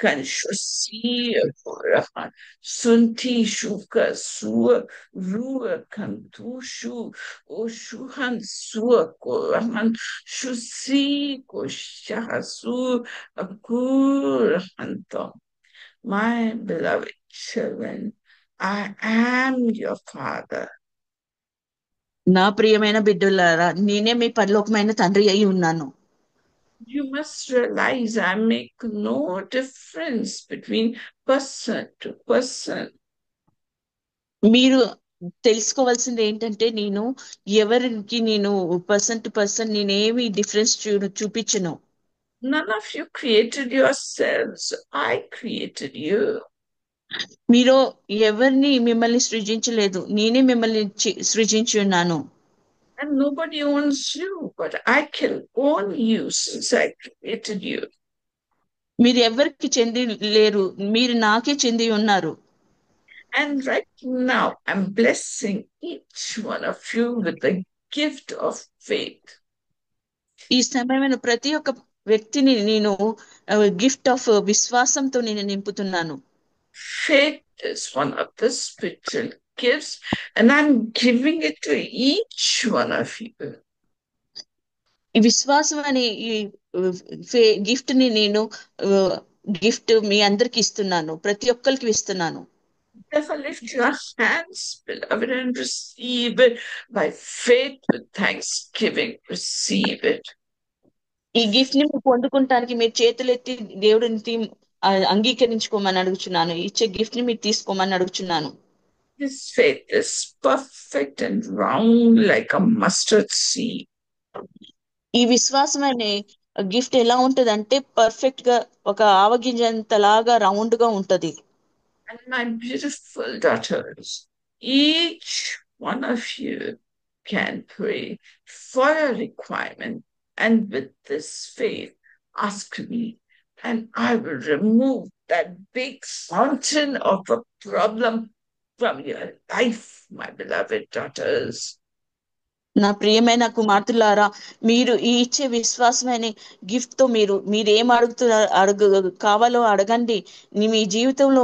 kan shusi rahan sunti shuka sua rua kan tushu o shuhan sua korahan shusi ko shahasu akurahanto. My beloved children, I am your father. నా ప్రియమైన బిడ్డలారా, నేనే మీ పరలోకమైన తండ్రి అయి ఉన్నాను. You must realize I make no difference between person to person. మీరు తెలుసుకోవాల్సింది ఏంటంటే, నేను పర్సన్ టు పర్సన్ నేనేమి difference చూపించను. None of you created yourselves. I created you. మీరు ఎవరిని మిమ్మల్ని సృజించలేదు, నేనే మిమ్మల్ని సృజించి ఉన్నాను. And nobody owns you, but I can own you since I created you. మీరు ఎవరికి చెంది లేరు, మీరు నాకే చెంది ఉన్నారు. And right now, I'm blessing each one of you with the gift of faith. ఈ సమయమైన ప్రతి ఒక్క వ్యక్తిని నేను గిఫ్ట్ ఆఫ్ విశ్వాసంతో నేను నింపుతున్నాను. Faith is one of the spiritual gifts, and I'm giving it to each one of you. ఈ విశ్వాసం అనే ఈ గిఫ్ట్ ని నేను గిఫ్ట్ మీ అందరికి ఇస్తున్నాను, ప్రతి ఒక్కరికి ఇస్తున్నాను. Therefore, lift your hands, beloved, and receive it by faith with thanksgiving. Receive it. ఈ గిఫ్ట్ ని మీరు పొందుకుంటానికి మీరు చేతులెత్తి దేవుడిని అంగీకరించుకోమని అడుగుచున్నాను. ఇచ్చే గిఫ్ట్ ని మీరు తీసుకోమని అడుగుచున్నాను. This faith is perfect and round like a mustard seed. ఈ విశ్వాసం అనే గిఫ్ట్ ఎలా ఉంటదంటే పర్ఫెక్ట్ గా ఒక ఆవగింజంతలాగా రౌండ్ గా ఉంటది. And my beautiful daughters, each one of you can pray for a requirement, and with this faith, ask me, and I will remove that big mountain of a problem from your life, my beloved daughters. నా ప్రియమైన కుమార్తెలారా, మీరు ఈ ఇచ్చే విశ్వాసమైన gift తో మీరు ఏం కావాలో అడగండి. మీ జీవితంలో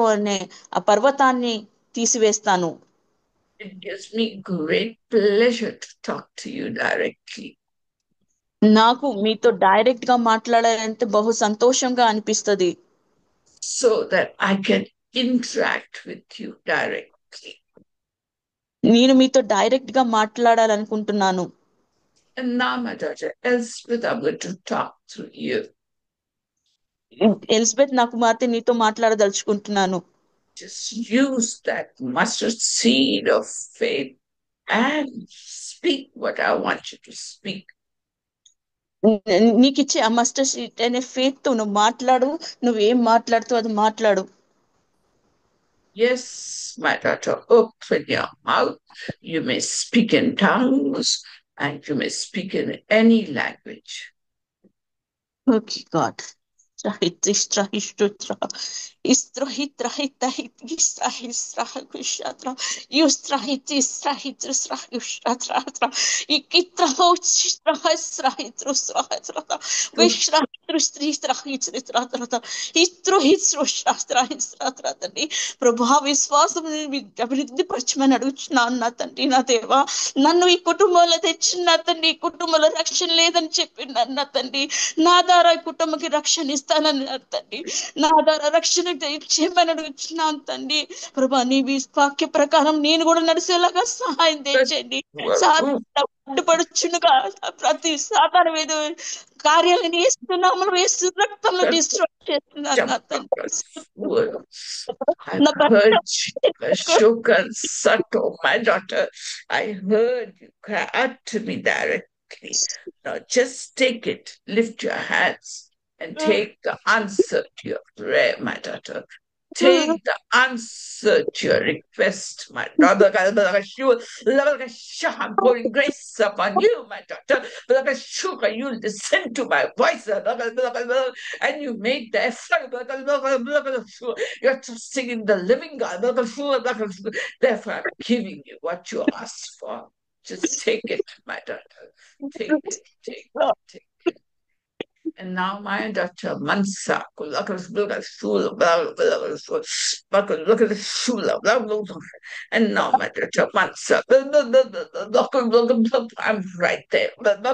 ఆ పర్వతాన్ని తీసివేస్తాను. It gives me great pleasure to talk to you directly. నాకు మీతో డైరెక్ట్ గా మాట్లాడాలంటే బహు సంతోషంగా అనిపిస్తది. So that I can interact with you directly. నేను మీతో డైరెక్ట్ గా మాట్లాడాలనుకుంటున్నాను. And now, my daughter Elspeth, I'm going to talk through you. Elizabeth, నా కుమార్తె నీతో మాట్లాడదలుచుకుంటున్నాను. Just use that mustard seed of faith and speak what I want you to speak. నీకు ఇచ్చే ఆ మస్టర్డ్ సీడ్ అనే ఫేత్ తో నువ్వు మాట్లాడు. నువ్వేం మాట్లాడుతావు అది మాట్లాడు. Yes, my daughter, open your mouth. You may speak in tongues and you may speak in any language. Okay, God. ప్రభా విశ్వాసం అభివృద్ధి పరచమని అడుగుతున్నాను నా తండ్రి, నా దేవా. నన్ను ఈ కుటుంబంలో తెచ్చిన తండ్రి, ఈ కుటుంబంలో రక్షణ లేదని చెప్పి నా తండ్రి, నా ద్వారా ఈ కుటుంబకి రక్షణ ఇస్తానని తండ్రి, నా ద్వారా రక్షణ ఇచ్చేయమని అడుగుతున్నాను తండ్రి. ప్రభా నీ వాక్య ప్రకారం నేను కూడా నడిచేలాగా సహాయం తెచ్చండి. అడ్డుపడుచుండగా ప్రతి సాతాను మీద కార్యాలను వేస్తున్నాము, వేస్తూ రక్తంలో డిస్ట్రాయ్ చేస్తున్నాను నా తండ్రి. I heard you, Ashoka Sato, my daughter. I heard you cry out to me directly. Now just take it, lift your hands, and take the answer to your prayer, my daughter. Take the answer to your request, my daughter. I'm pouring grace upon you, my daughter. You'll listen to my voice, and you made the effort. You're trusting in the living God. Therefore, I'm giving you what you asked for. Just take it, my daughter. Take it, take it, take it. And now my daughter Mansa, look at the shula, blah, blah, look at the shula, blah, blah, blah. And now my daughter Mansa, I'm right there. I've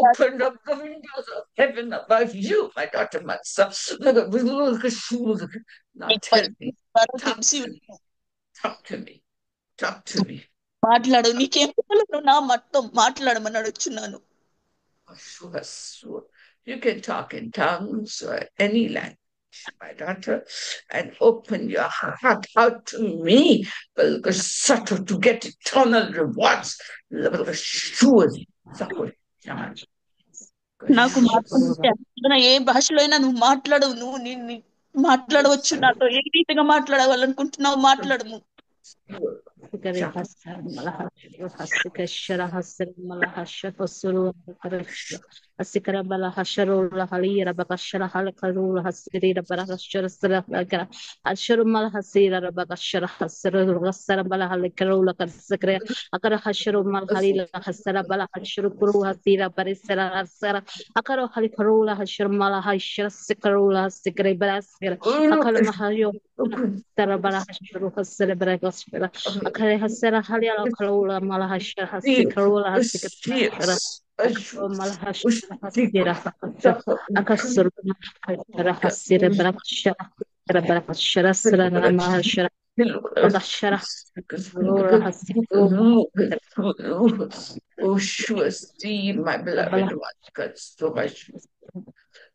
opened up the windows of heaven above you, my daughter Mansa. Look at shula. Now tell me, talk తెలిసి to me, talk to me, talk to me. మాట్లాడు, నీకేం కావాలో నువ్వు నా మొత్తం మాట్లాడమని అడుగుచున్నాను. Sure, sure. You can talk in tongues or any language, my daughter, and open your heart out to me, subtle to get eternal rewards. Sure. నాకు ఏ భాషలో అయినా నువ్వు మాట్లాడు, నువ్వు మాట్లాడవచ్చు, నాతో ఏ రీతిగా మాట్లాడాలనుకుంటున్నావు మాట్లాడము. Asikara bala hasharo la halira bakashara halkarula hasirira barakashara sara asharu mal hasira bakashara hasara rasara bala halkarula kasakre akara hasharu mal halila hasara bala hasharu kuru hasira barisara hasara akara halkarula hasharu mal hashara sikarula sikre barasira akala mahayo tara bala hasharu hasara barakashara akara hasara halila kalula mal hashara hasikarula hasikra Malhashira Akasur Hasira Barakshara Barakshara Srana Mahashara Bagashara Oh, sure, Steve, my beloved one, God, so much.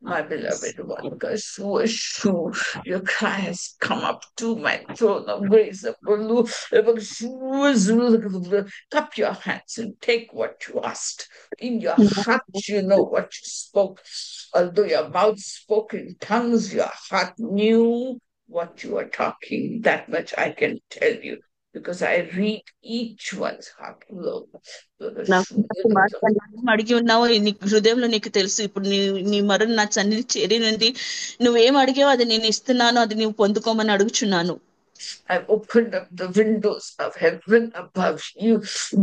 My beloved one, God, so sure your cry has come up to my throne of grace. Cup your hands and take what you asked. In your heart, you know what you spoke. Although your mouth spoke in tongues, your heart knew what you were talking. That much I can tell you. Because I read each one's heart. అడిగి ఉన్నావో నీ హృదయంలో నీకు తెలుసు. ఇప్పుడు నీ మరణ నా సన్నిధి చేరినది, నువ్వేం అడిగావో అది నేను ఇస్తున్నాను, అది నువ్వు పొందుకోమని అడుగుచున్నాను. I've opened up the windows of heaven above you.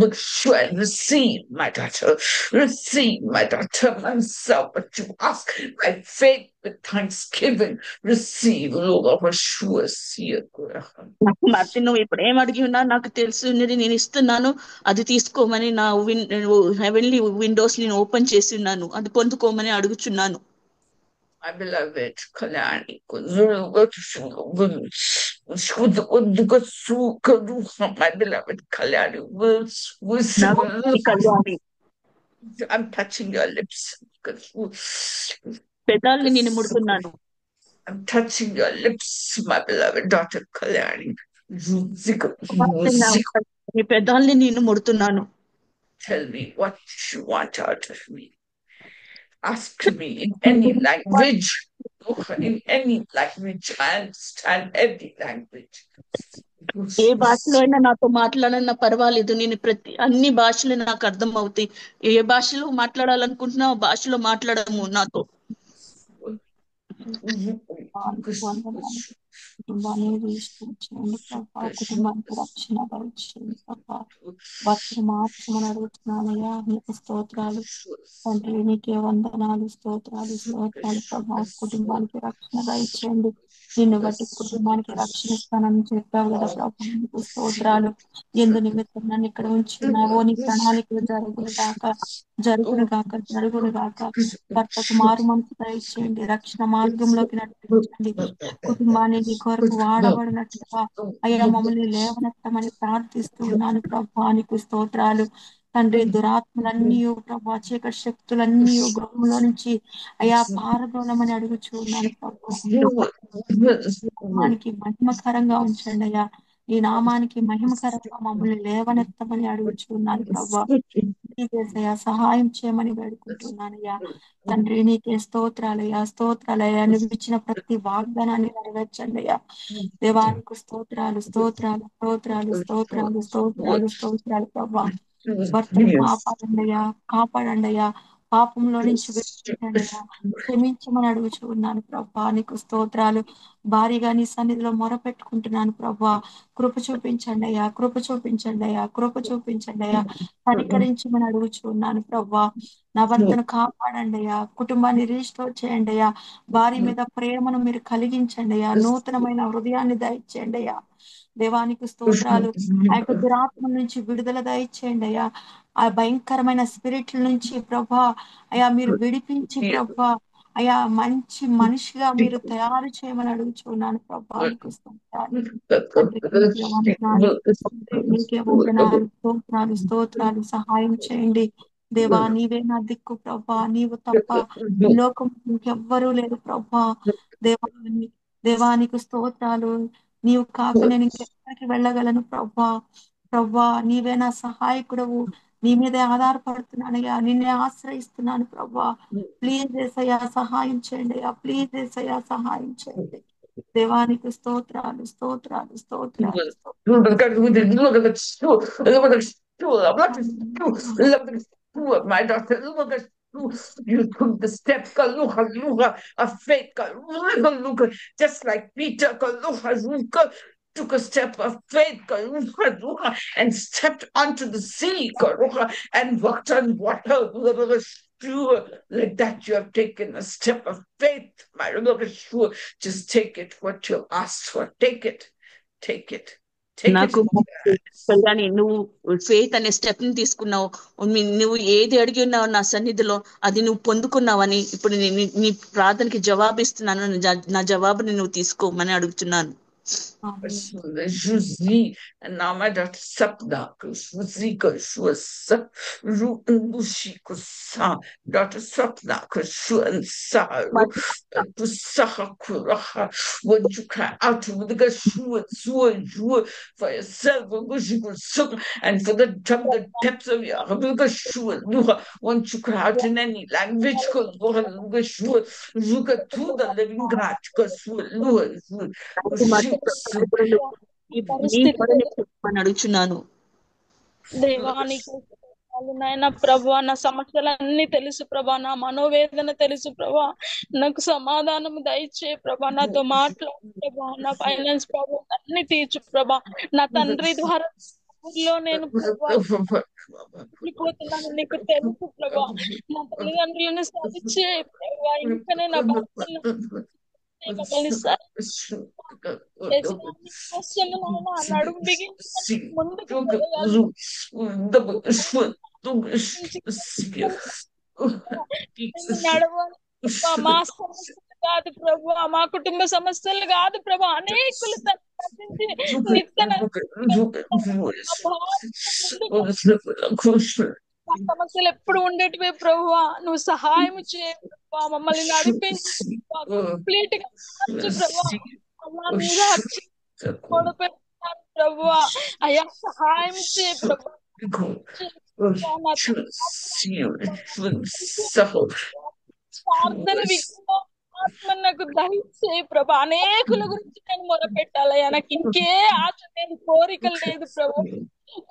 But sure, receive, my daughter. Receive, my daughter, myself, what you ask by faith with thanksgiving. Receive, Lord, of sure, see it. మరి నువ్వు ఇప్పుడు ఏం అడిగి ఉన్నా నాకు తెలుసు, నేను ఇస్తున్నాను, అది తీసుకోమని నా హెవెన్లీ విండోస్ నేను ఓపెన్ చేసి ఉన్నాను, అది పొందుకోమని అడుగుచున్నాను. My beloved Kalyani, my beloved Kalyani, I'm touching your lips. పెదాల్ని నేను ముడుతున్నాను. I'm touching your lips, my beloved daughter Kalyani. నీ పెదాల్ని నేను ముడుతున్నాను. Tell me what you want out of me. Ask me in any language. In any language, I understand every language. ఏ భాషలో అయినా నాతో మాట్లాడన్నా పర్వాలేదు, నేను అన్ని భాషలు నాకు అర్థం అవుతాయి. ఏ భాషలో మాట్లాడాలనుకుంటున్నావు భాషలో మాట్లాడము నాతో. కుటుంబానికి రక్షణ దయచేయండి ప్రభా. భక్తులు మార్చమని అడుగుతున్నానయ్యా, నీకు స్తోత్రాలు తండ్రి, నీకే వందనాలు, స్తోత్రాలు ప్రభా. కుటుంబానికి రక్షణ దయచేయండి. నిన్ను బట్టి కుటుంబానికి రక్షణ ఇస్తానని చెప్పావు కదా ప్రభా, నీకు స్తోత్రాలు. ఎందు నిమిత్తం నన్ను ఇక్కడ ఉంచున్నావో నీ ప్రణాళికలు జరుగును గాక, భర్తకు మారు మనసు దయచేయండి, రక్షణ మార్గంలోకి నడిపించండి, కుటుంబాన్ని నీ కొరకు వాడబడినట్లుగా అయ్యా మమ్మల్ని లేవనెత్తమని ప్రార్థిస్తూ ఉన్నాను ప్రభా. నీకు స్తోత్రాలు తండ్రి. దురాత్మలన్నీ ప్రభా, చీకటి శక్తులన్నీ గృహంలో నుంచి అయ్యా పారదోలమని అడుగుచూ ఉన్నాను ప్రభా. నామానికి మహిమకరంగా ఉంచండి అయ్యా, ఈ నామానికి మహిమకరంగా మమ్మల్ని లేవనెత్తమని అడుగుచూ ఉన్నాను ప్రభా. నీకేసయ్యా సహాయం చేయమని వేడుకుంటున్నానయ్యా తండ్రి. నీకే స్తోత్రాలయ్యా, స్తోత్రాలయ్యా. నువ్వు ఇచ్చిన ప్రతి వాగ్దానాన్ని నెరవేర్చండి అయ్యా. దేవానికి స్తోత్రాలు, స్తోత్రాలు, స్తోత్రాలు, స్తోత్రాలు, స్తోత్రాలు, స్తోత్రాలు ప్రభా. భర్తను కాపాడండి అయ్యా, కాపాడండి అయ్యా. పాపంలో నుంచి విడిపించండియా, క్షమించమని అడుగుచూ ఉన్నాను ప్రభా. నీకు స్తోత్రాలు. భారీగా నీ సన్నిధిలో మొరపెట్టుకుంటున్నాను ప్రభా. కృప చూపించండి అయ్యా, కృప చూపించండి అయ్యా, కృప చూపించండి అయ్యా. కనికరించమని అడుగుచూ ఉన్నాను ప్రభా. నా భర్తను కాపాడండి అయ్యా, కుటుంబాన్ని రీస్టోర్ చేయండి అయ్యా. భార్య మీద ప్రేమను మీరు కలిగించండి అయ్యా, నూతనమైన హృదయాన్ని దయచేయండి అయ్యా. దేవానికి స్తోత్రాలు. ఆ యొక్క దురాత్మ నుంచి విడుదల దయచేయండి అయ్యా. ఆ భయంకరమైన స్పిరిట్ల నుంచి ప్రభా అయ్యా మీరు విడిపించి ప్రభా అయ్యా మంచి మనిషిగా మీరు తయారు చేయమని అడుగుచున్నాను ప్రభా. నీకు స్తోత్రాలు తండ్రి, నీకే వందనాలు, నీకే వందనాలు, స్తోత్రాలు, స్తోత్రాలు. సహాయం చేయండి దేవా. నీవే నా దిక్కు ప్రభా, నీవు తప్ప ఈ లోకం ఇంకెవ్వరూ లేరు ప్రభా. దేవానికి స్తోత్రాలు. నీవు కాక నేను ఇంకెక్కడికి వెళ్ళగలను ప్రభా. ప్రభా నీవే నా సహాయకుడవు, నీ మీదే ఆధారపడుతున్నానయ్యా, నిన్నే ఆశ్రయిస్తున్నాను ప్రభా. ప్లీజ్ ఏసయ్యా సహాయం చేయండి అయ్యా, ప్లీజ్ ఏసయ్యా సహాయం చేయండి. దేవానికి స్తోత్రాలు, స్తోత్రాలు, స్తోత్రాలు, my daughter, look at you took the step, of faith, just like Peter, took a step of faith, and stepped onto the sea, and walked on water. Like that, you have taken a step of faith, my Lord. Just take it, what you asked for. Take it, take it. నాకు కళ్యాణి, నువ్వు faith అనే step ని తీసుకున్నావు. నువ్వు ఏది అడిగి ఉన్నావు నా సన్నిధిలో అది నువ్వు పొందుకున్నావని ఇప్పుడు నీ ప్రార్థనకి జవాబిస్తున్నాను. నా జవాబుని నువ్వు తీసుకోమని అడుగుతున్నాను. Juzi, na my daughter Sapna, Juzi, daughter Sapna, to Sahakuraha, when you cry out with the Gashu, for yourself, and for the depths of your Gashu, once you cry out in any language, Zuka to the living God, అడుగుచున్నాను. దేవానికి నాయన ప్రభా, నా సమస్యలన్నీ తెలుసు ప్రభా, నా మనోవేదన తెలుసు ప్రభా. నాకు సమాధానం దయచే ప్రభా, నాతో మాట్లాడు ప్రభా. నా ఫైనాన్స్ ప్రాబ్లమ్ అన్ని తీర్చు ప్రభా. నా తండ్రి ద్వారా ఊర్లో నేను పోతున్నాను, నీకు తెలుసు ప్రభా. నా తల్లిదండ్రులను సరిచే ప్రభా. ఇంకా నేను మా సమస్యలు కాదు ప్రభు, మా కుటుంబ సమస్యలు కాదు ప్రభు, అనేకులు సమస్యలు ఎప్పుడు ఉండేటివే ప్రభు. నువ్వు సహాయం చేయ ప్రభా, మమ్మల్ని నడిపించి కంప్లీట్ గా ప్రభు. అయ్యా సహాయం చేయ ప్రభు. ప్రార్థన ఆత్మ నాకు దయచే ప్రభా. అనేకుల గురించి నేను మొరపెట్టాలయ్యా. నాకు ఇంకే ఆశ లేదు, కోరిక లేదు ప్రభు.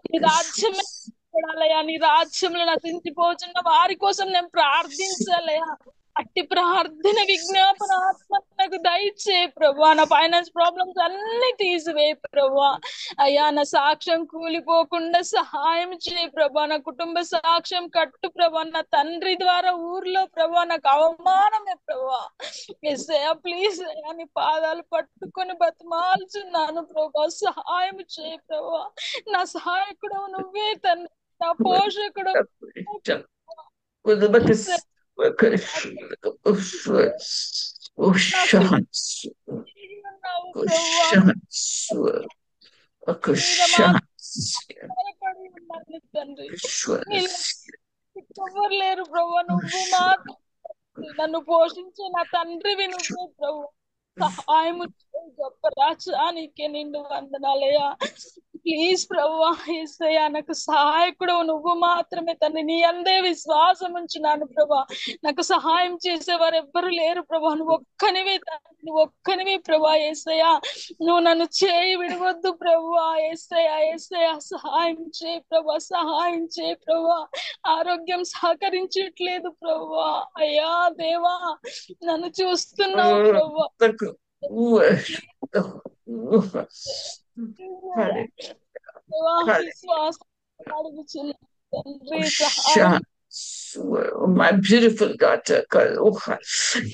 నీ రాజ్యమే చూడాలయ్యా, నీ రాజ్యంలో నశించిపోతున్న వారి కోసం నేను ప్రార్థించాలయ్యా. అట్టి ప్రార్థన విజ్ఞాపన ఆత్మ నాకు దయచే ప్రభా. నా ఫైనాన్స్ ప్రాబ్లమ్స్ అన్ని తీసివే ప్రభా. అయ్యా నా సాక్ష్యం కూలిపోకుండా సహాయం చేయ ప్రభా. నా కుటుంబ సాక్ష్యం కట్టు ప్రభా. నా తండ్రి ద్వారా ఊర్లో ప్రభా నాకు అవమానమే ప్రభా. ఎస్ఐయా ప్లీజ్ అయ్యా, నీ పాదాలు పట్టుకొని బతిమాల్చున్నాను ప్రభా. సహాయం చేయ ప్రభా. నా సహాయకుడు నువ్వే తండ్రి, నా పోషకుడు ఎవరు లేరు ప్రభు. నువ్వు మాత్రం నన్ను పోషించే నా తండ్రివి నువ్వే ప్రభు. సహాయము గొప్ప రాజా నీకే నిండు వందనాలయ్యా. ప్లీజ్ ప్రభువా యేసయ్యా, నాకు సహాయకుడు నువ్వు మాత్రమే తండ్రి. నీ అందే విశ్వాసం ఉంచున్నాను ప్రభా. నాకు సహాయం చేసేవారు ఎవ్వరు లేరు ప్రభా. నువ్వు ఒక్కనివే తండ్రి, నువ్వు ఒక్కనివే ప్రభా. యేసయ్యా, నువ్వు నన్ను చేయి విడవద్దు ప్రభువా. యేసయ్యా, యేసయ్యా, సహాయం చేయి ప్రభా, సహాయం చేయి ప్రభా. ఆరోగ్యం సహకరించట్లేదు ప్రభువా. అయ్యా దేవా, నన్ను చూస్తున్నావు ప్రభువా. దేవా, విశ్వాసం అడుగుచున్నాను తండ్రి, సహాయం. My beautiful daughter, Kaloha,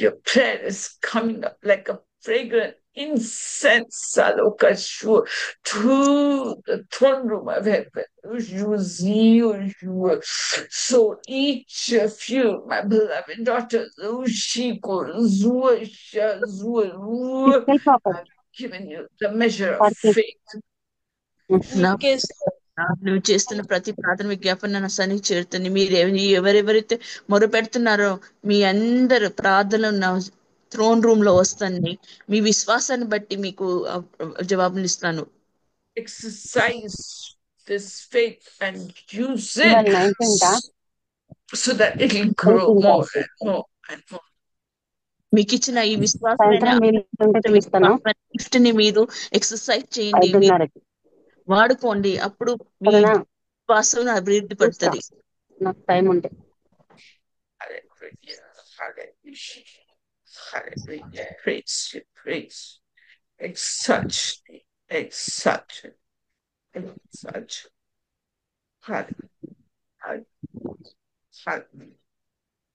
your prayer is coming up like a fragrant incense, Saloka Shur, to the throne room of heaven. So each of you, my beloved daughter, Lushiko, Zuasha, I've given you the measure of faith. నీకే నువ్వు చేస్తున్న ప్రతి ప్రార్థన విజ్ఞాపన నా సన్నిధి చేరుతుంది. మీరు ఎవరెవరైతే మొరపెడుతున్నారో మీ అందరు ప్రార్థనలు నా థ్రోన్ రూమ్ లో వస్తాయి. మీ విశ్వాసాన్ని బట్టి మీకు జవాబులు ఇస్తాను. Exercise this faith and use it so that it will grow more and more and more. మీకు ఇచ్చిన ఈ విశ్వాసమైన గిఫ్ట్ ని మీరు ఎక్సర్సైజ్ చేయండి, వాడుకోండి. అప్పుడు మీ విశ్వాసం అభివృద్ధి పడుతుంది. నాకు టైం ఉంటే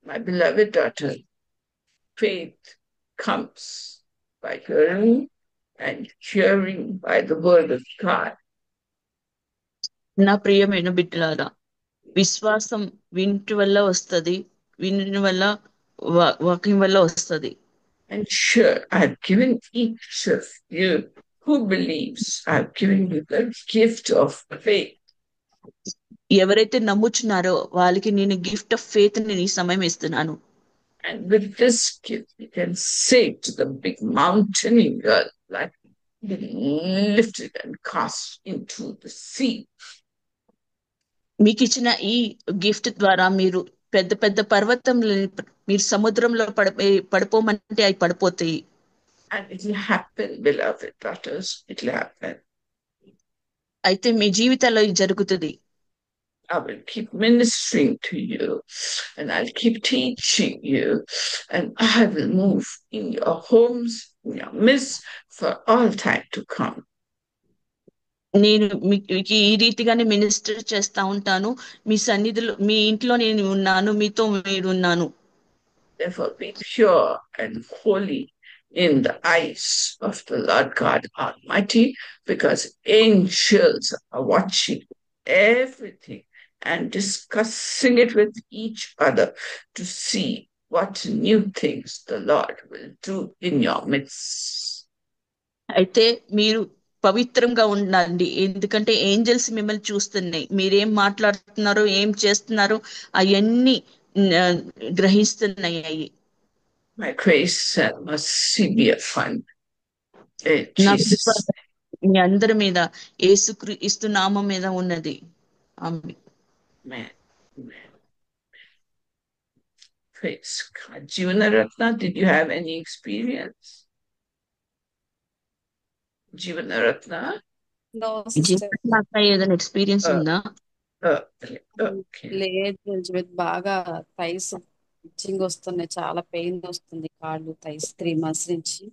My beloved daughter, faith comes by hearing and hearing by the word of God. నా ప్రియమైన బిడ్డలారా, విశ్వాసం వింటి వల్ల వస్తుంది, విని వల్ల వాక్యం వల్ల వస్తుంది. And sure, I've given each of you who believes, I've given you the gift of faith. ఎవరైతే నమ్ముచున్నారో వాళ్ళకి నేను గిఫ్ట్ ఆఫ్ ఫెయిత్ ని ఈ సమయం ఇస్తున్నాను. And with this gift, you can say to the big mountain in your life, be lifted and cast into the sea. మీకు ఇచ్చిన ఈ గిఫ్ట్ ద్వారా మీరు పెద్ద పెద్ద పర్వతంలో మీరు సముద్రంలో పడిపోమంటే అవి పడిపోతాయి. And it will happen, beloved daughters, it will happen. అయితే మీ జీవితాల్లో ఇది జరుగుతుంది. I will keep ministering to you and I'll keep teaching you and I will move in your homes, in your midst for all time to come. నేను మీకు ఈ రీతిగానే minister చేస్తా ఉంటాను. మీ సన్నిధిలో, మీ ఇంట్లో నేను ఉన్నాను, మీతో మీరు ఉన్నాను. Therefore be pure and holy in the eyes of the Lord God Almighty, because angels are watching everything and discussing it with each other to see what new things the Lord will do in your midst. అయితే మీరు పవిత్రంగా ఉండండి, ఎందుకంటే angels మిమ్మల్ని చూస్తున్నాయి. మీరేం మాట్లాడుతున్నారో ఏం చేస్తున్నారో అవన్నీ గ్రహిస్తున్నాయి. My grace and mercy be upon మీ అందరి మీద యేసుక్రీస్తు నామం మీద ఉన్నది. ఆమేన్. Praise God. Jeevanaratna, did you have any experience? Jeevanaratna? No, sister. ఏదైనా ఎక్స్పీరియన్స్ ఉందా? లేదు ఎలిజబెత్, బాగా థైస్ ఇచ్చింగ్ వస్తున్నాయి, చాలా పెయిన్ వస్తుంది కాళ్ళు థైస్. 3 months నుంచి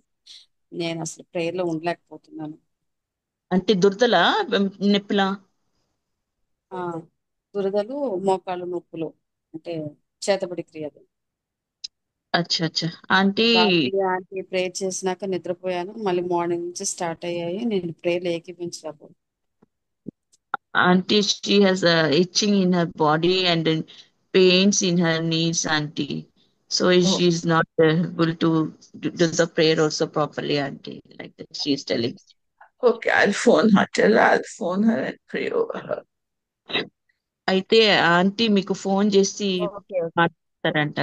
నేను అసలు ప్రేయర్ లో ఉండలేకపోతున్నాను. అంటే దురదలా నొప్పిలా? దురదలు, మోకాళ్ళు నొప్పులు, అంటే చేతబడి క్రియలు. అచ్చా అచ్చా. ఆంటీ ప్రేయర్ చేసినాక నిద్రపోయాను, మళ్ళీ మార్నింగ్ నుంచి స్టార్ట్ అయ్యాయి. నేను ప్రేయర్లు ఏకీపించలేకపోయాను. Auntie, she has a itching in her body and pains in her knees, auntie. So she's not able to do the prayer also properly, auntie. Like that, she's telling. Okay, I'll phone her. Tell her I'll phone her and pray over her. అయితే aunty మీకు phone చేసి మాట్లాడతారంట.